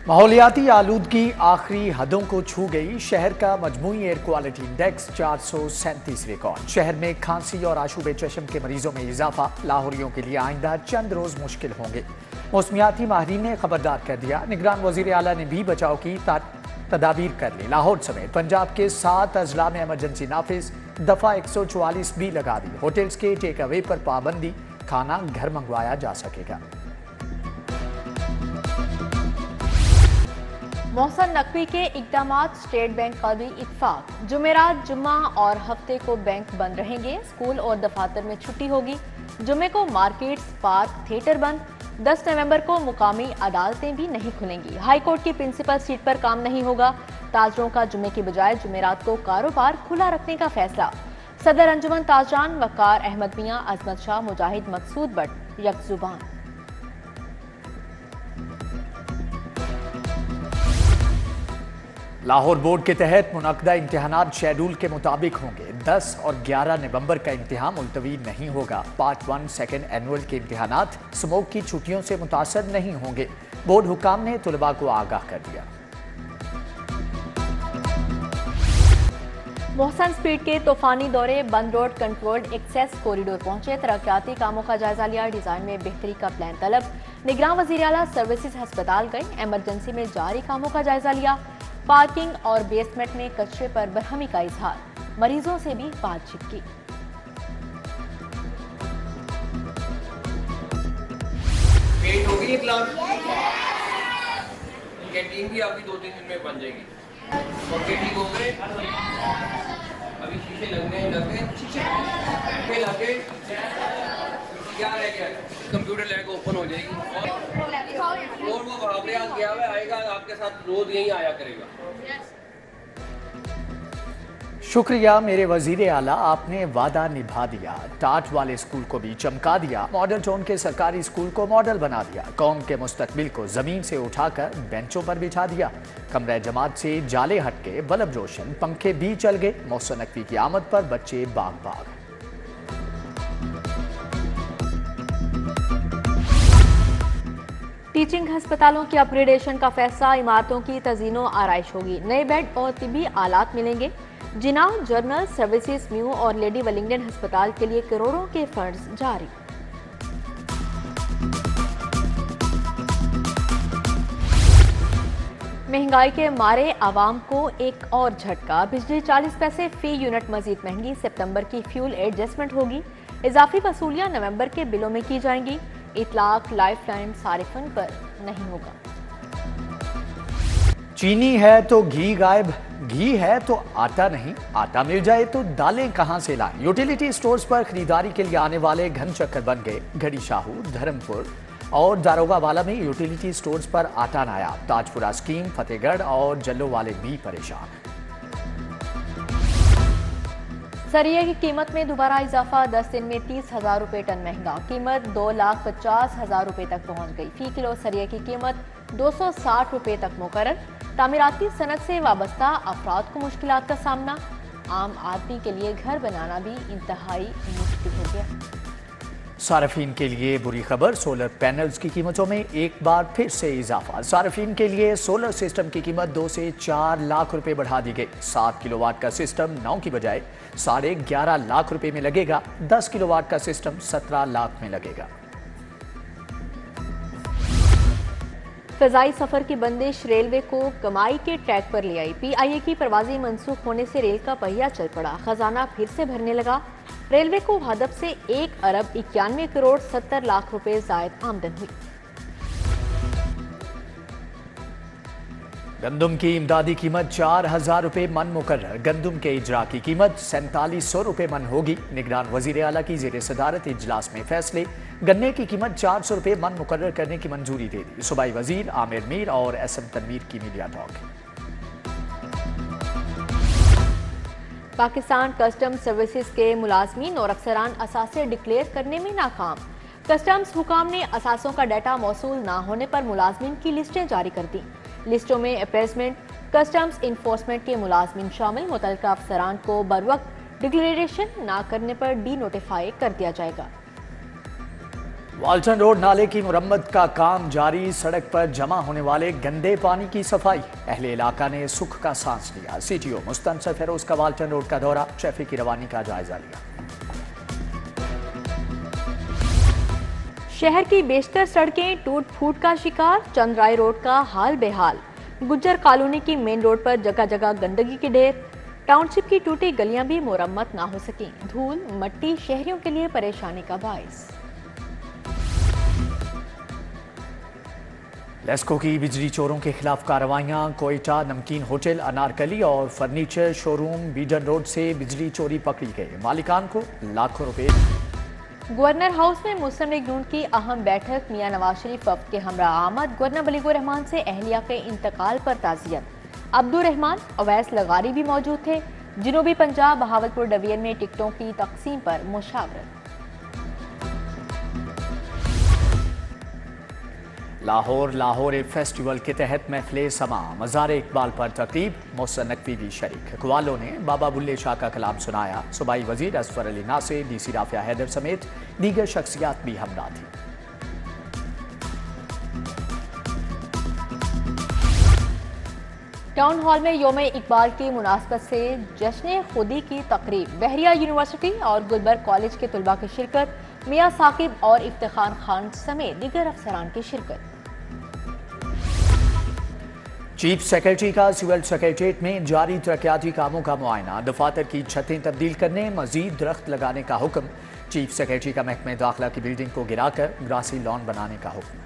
माहौलियाती आलूदगी आखिरी हदों को छू गई। शहर का मजमूई एयर क्वालिटी इंडेक्स 437 रिकॉर्ड। शहर में खांसी और आशूबे चश्म के मरीजों में इजाफा। लाहौरियों के लिए आइंदा चंद रोज मुश्किल होंगे। मौसमियाती माहिरीन ने खबरदार कर दिया। निगरान वजीर आला ने भी बचाव की तदाबीर कर ली। लाहौर समेत पंजाब के 7 अजला में इमरजेंसी नाफिज। दफा 144 भी लगा दी। होटल्स के टेक अवे पर पाबंदी। खाना घर मंगवाया जा सकेगा। मोहसन नकवी के इकदामात स्टेट बैंक का भी इत्फाक। जुमेरात, जुम्मा और हफ्ते को बैंक बंद रहेंगे। स्कूल और दफातर में छुट्टी होगी। जुमे को मार्केट्स, पार्क, थिएटर बंद। 10 नवंबर को मुकामी अदालतें भी नहीं खुलेंगी। हाई कोर्ट की प्रिंसिपल सीट पर काम नहीं होगा। ताजरों का जुमे की बजाय जुमेरात को कारोबार खुला रखने का फैसला। सदर अंजुमन ताजरान वकार अहमद मियां, अजमत शाह, मुजाहिद मकसूद बट यकजुबान। लाहौर बोर्ड के तहत मुनक्दा इम्तिहानात शेड्यूल के मुताबिक होंगे। 10 और 11 नवंबर का इम्तिहान मुलतवी नहीं होगा। पार्ट 1 सेकेंड एनुअल के इम्तिहानात स्मोक की छुट्टियों से मुतासर नहीं होंगे। बोर्ड हुकाम ने तुलबा को आगाह कर दिया। मोहसन स्पीड के तूफानी दौरे बंद रोड कंट्रोल्ड एक्सेस कॉरिडोर पहुंचे। तरक्याती कामों का जायजा लिया। डिजाइन में बेहतरी का प्लान तलब। निगरान वजीर आला सर्विसेज अस्पताल गए। एमरजेंसी में जारी कामों का जायजा लिया। पार्किंग और बेसमेंट में कचरे पर बरहमी का इजहार। मरीजों से भी बातचीत की। पेंट हो गई क्लास। कैंटीन भी आपकी 2-3 दिन में बन जाएगी। और ठीक हो गए। अभी शीशे लग गए शीशे लगे। क्या रह गया? कंप्यूटर लैब ओपन हो जाएगी और वो वहाँ पे आज गया हुआ आएगा आपके साथ, रोज यही आया करेगा। शुक्रिया मेरे वजीर आला, आपने वादा निभा दिया। टाट वाले स्कूल को भी चमका दिया। मॉडल टाउन के सरकारी स्कूल को मॉडल बना दिया। कौम के मुस्तकबिल को जमीन से उठाकर बेंचों पर बिठा दिया। कमरे जमात से जाले हटके बल्ब रोशन, पंखे भी चल गए। मोहसन नकवी की आमद पर बच्चे बाग बाग। टीचिंग हस्पतालों की अपग्रेडेशन का फैसला। इमारतों की तजीनो आराइश होगी। नए बेड और तिबी आलात मिलेंगे। जिनाह, जर्नल सर्विसेज, म्यू और लेडी वेलिंगटन अस्पताल के लिए करोड़ों के फंड्स जारी। महंगाई के मारे आवाम को एक और झटका। बिजली 40 पैसे फी यूनिट मजीद महंगी। सितंबर की फ्यूल एडजस्टमेंट होगी। इजाफी वसूलियां नवंबर के बिलों में की जाएंगी। इतलाक लाइफलाइन सारिफन पर नहीं होगा। चीनी है तो घी गायब, घी है तो आटा नहीं। आटा मिल जाए तो दालें कहां से लाएं। यूटिलिटी स्टोर्स पर खरीदारी के लिए आने वाले घन चक्कर बन गए। घड़ी शाहू, धर्मपुर और दारोगावाला में यूटिलिटी स्टोर्स पर आटा नायाब। ताजपुरा स्कीम, फतेहगढ़ और जल्लो वाले भी परेशान। सरिये की कीमत में दोबारा इजाफा। 10 दिन में 30,000 रुपये टन महंगा। कीमत 2,50,000 रुपये तक पहुंच गई। फी किलो सरिये की कीमत 260 रुपये तक मुकर्रर। तामीराती सनत से वाबस्ता अफराद को मुश्किलात का सामना। आम आदमी के लिए घर बनाना भी इंतहाई मुश्किल हो गया। सार्फिन के लिए बुरी खबर। सोलर पैनल्स की कीमतों में एक बार फिर से इजाफा। सार्फिन के लिए सोलर सिस्टम की कीमत 2 से 4 लाख रुपए बढ़ा दी गई। 7 किलोवाट का सिस्टम 9 की बजाय 11.5 लाख रुपए में लगेगा। 10 किलोवाट का सिस्टम 17 लाख में लगेगा। फजाई सफर की बंदिश रेलवे को कमाई के ट्रैक पर ले आई। PIA की परवाजें मंसूख होने से रेल का पहिया चल पड़ा। खजाना फिर से भरने लगा। रेलवे को हदफ से 1 अरब 91 करोड़ 70 लाख रुपए जायद आमदन हुई। गंदुम की इमदादी कीमत 4,000 रुपए मन मुकर्रर। गंदुम के इजरा की कीमत 4700 रुपए मन होगी। निगरान वजीर आला की जेर सदारत इजलास में फैसले। गन्ने की कीमत 400 रुपए मन मुकर्रर करने की मंजूरी दे दी। सूबाई वजीर आमिर मीर और SM तनवीर की media talk. Pakistan custom services के मुलाजमीन और अफसरान असासे डिक्लेयर करने में नाकाम। कस्टम्स हुकाम ने असासों का डाटा मौसूल ना होने पर मुलाजमीन की लिस्टें जारी कर दी। लिस्टों में अप्रेसमेंट, कस्टम्स इन्फोर्समेंट के मुलाजमीन शामिल। मुतल्लिका अफसरान को बरवक्त डिक्लेरेशन ना करने पर डी नोटिफाई कर दिया जाएगा। वाल्टन रोड नाले की मुरम्मत का काम जारी, सड़क पर जमा होने वाले गंदे पानी की सफाई। अहले इलाका ने सुख का सांस लिया। CTO मुस्तनसर फेरोज का वाल्टन रोड का दौरा, ट्रैफिक की रवानी का जायजा लिया। शहर की बेशतर सड़कें टूट फूट का शिकार, चंद्राई रोड का हाल बेहाल। गुज्जर कॉलोनी की मेन रोड पर जगह जगह गंदगी के ढेर। टाउनशिप की टूटी गलियां भी मुरम्मत ना हो सकी। धूल मट्टी शहरियों के लिए परेशानी का बाइस। लेस्को की बिजली चोरों के खिलाफ कार्रवाइयां। कोयटा नमकीन होटल, अनारकली और फर्नीचर शोरूम बीडन रोड से बिजली चोरी पकड़ी गई। मालिकान को लाखों रुपए। गवर्नर हाउस में मुस्लिम लीग नून की अहम बैठक। मियां नवाज शरीफ वफ्द के हमरा आमद। गवर्नर मलिकुर रहमान से अहलिया के इंतकाल पर ताज़ियत। अब्दुल रहमान, अवैस लगारी भी मौजूद थे। जनूबी पंजाब बहावलपुर डिवीजन में टिकटों की तकसीम पर मुशावरत। लाहौर फेस्टिवल के तहत महफिल समा, मज़ार इकबाल पर तकरीब। मोहसिन नकवी भी शरीक। अकवालों ने बाबा बुल्ले शाह का कलाम सुनाया। सूबाई वजीर असफर अली नासिर, DC राफिया हैदर समेत दीगर शख्सियात भी हमरा थी। टाउन हॉल में योम इकबाल की मुनासबत से जश्न खुदी की तकरीब। बहरिया यूनिवर्सिटी और गुलबर्ग कॉलेज के तुलबा की शिरकत। मियां साकिब और इफ्तिखार खान समेत दीगर अफसरान की शिरकत। चीफ सेक्रेटरी का सिविल सेक्रेटरीट में जारी तरक्याती कामों का मुआयना। दफातर की छतें तब्दील करने, मजीद दरख्त लगाने का हुक्म। चीफ सेक्रेटरी का महकमे दाखिला की बिल्डिंग को गिराकर ग्रासी लॉन बनाने का हुक्म।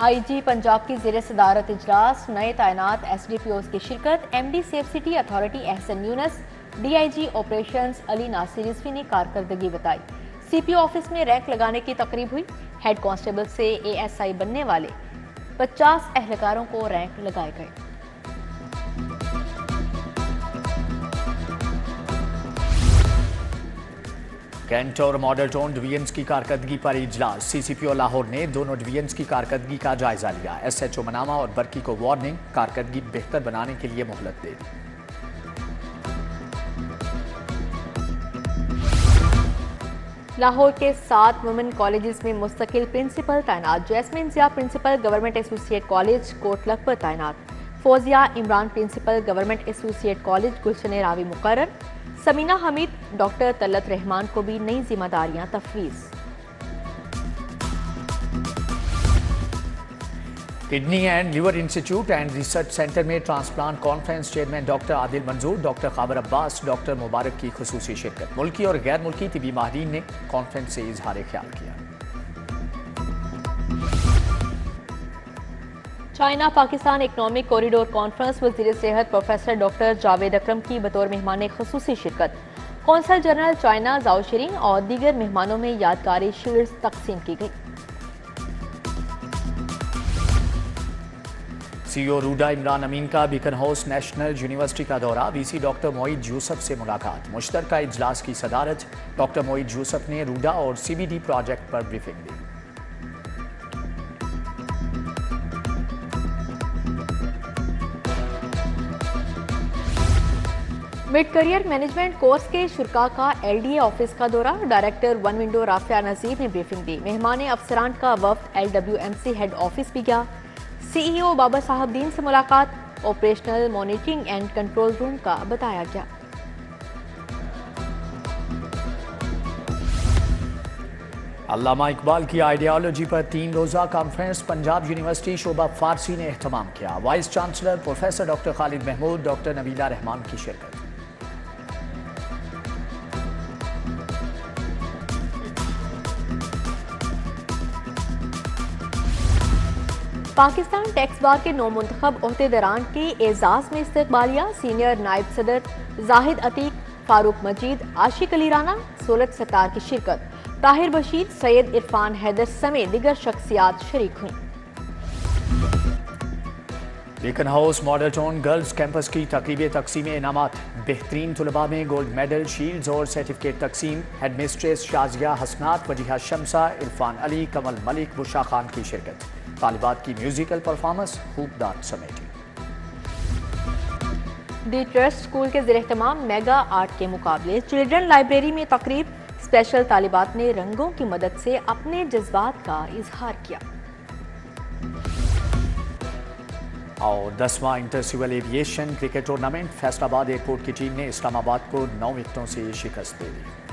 IG पंजाब की ज़ेर सदारत इजलास। नए तैनात SDPOs की शिरकत। MD safe city authority Ehsan Younas, DIG operations Ali Nasir Rizvi ने कारकर्दगी बताई। CPO ऑफिस में रैंक लगाने की तकरीब हुई। हेड कांस्टेबल से ASI बनने वाले 50 एहलकारों को रैंक लगाए गए। कैंट और मॉडल टाउन डिवीजन्स की कारकर्दगी पर इजलास। CCPO लाहौर ने दोनों डिवीजन्स की कारकर्दगी का जायजा लिया। SHO मनामा और बरकी को वार्निंग, कारकर्दगी बेहतर बनाने के लिए मोहलत दे दी। लाहौर के 7 वुमेन कॉलेजेस में मुस्तकिल प्रिंसिपल तैनात। Jasmine Zia principal government associate college Kotlak पर तैनात। Fauzia Imran principal government associate college Gulshan Ravi मुकर्रर। समीना हमीद, डॉक्टर तलत रहमान को भी नई जिम्मेदारियां तफवीज़। Kidney and liver institute and research centre में transplant conference chairman doctor Adil Manzoor, doctor Khabar Abbas, doctor Mubarak की खुसूसी शिरकत। मुल्की और गैर मुल्की तिबी माहिरीन ने कॉन्फ्रेंस से इजहार ख्याल किया। China Pakistan economic corridor conference. वज़ीर सेहत प्रोफेसर डॉक्टर जावेद अकरम की बतौर मेहमान खुसूसी शिरकत। कौंसल जनरल चाइना जाओ शेरिंग और दीगर मेहमानों में यादगारी शील्ड्स तकसीम की गई। CEO रूडा इमरान अमीन का बीकन हाउस नेशनल यूनिवर्सिटी का दौरा। VC डॉक्टर मोईद यूसुफ से मुलाकात। मुश्तरका इजलास की सदारत। डॉक्टर मोईद यूसुफ ने रूडा और CBD प्रोजेक्ट पर ब्रीफिंग दी। मिड करियर मैनेजमेंट कोर्स के शुरा का LDA ऑफिस का दौरा। डायरेक्टर वन विंडो राफिया नजीर ने ब्रीफिंग दी। मेहमान अफसरान का वफ्द LWMC हेड ऑफिस भी गया। CEO बाबा साहबदीन से मुलाकात। Operational monitoring and control room का बताया गया। अल्लामा इकबाल की आइडियोलॉजी पर 3 रोज़ा कॉन्फ्रेंस पंजाब यूनिवर्सिटी शोबा फारसी ने एहतमाम किया। Vice chancellor professor doctor Khalid Mahmood, doctor Nabila Rehman की शिरकत। पाकिस्तान टैक्स बार के नौमुंतखब ओहदेदारान की एजाज में इस्तकबालिया। सीनियर नायब सदर जाहिद अतीक, फारूक मजीद, आशिक अली राना, सोलत सत्तार की शिरकत। ताहिर बशीर, सैयद इरफान हैदर समेत दीगर शख्सियात शरीक हुई। Beacon house model town girls campus की तकरीब तकसीम इनामात। बेहतरीन तुलबा में गोल्ड मेडल, शील्ड्स और सर्टिफिकेट तकसीम। हेडमिस्ट्रेस शाजिया हसनात, वजीहा शमसा, इरफान अली, कमल मलिक, बुशा खान की शिरकत। तालिबात की म्यूजिकल परफॉर्मेंस खूब दाद समेटी। दी ट्रस्ट स्कूल के ज़ेर-ए-एहतमाम मेगा आर्ट के मुकाबले। चिल्ड्रन लाइब्रेरी में तकरीब। स्पेशल तालिबात ने रंगों की मदद से अपने जज्बात का इजहार किया। और 10वां inter civil aviation cricket tournament, Faisalabad airport की टीम ने इस्लामाबाद को 9 विकेटों से शिकस्त दे दी।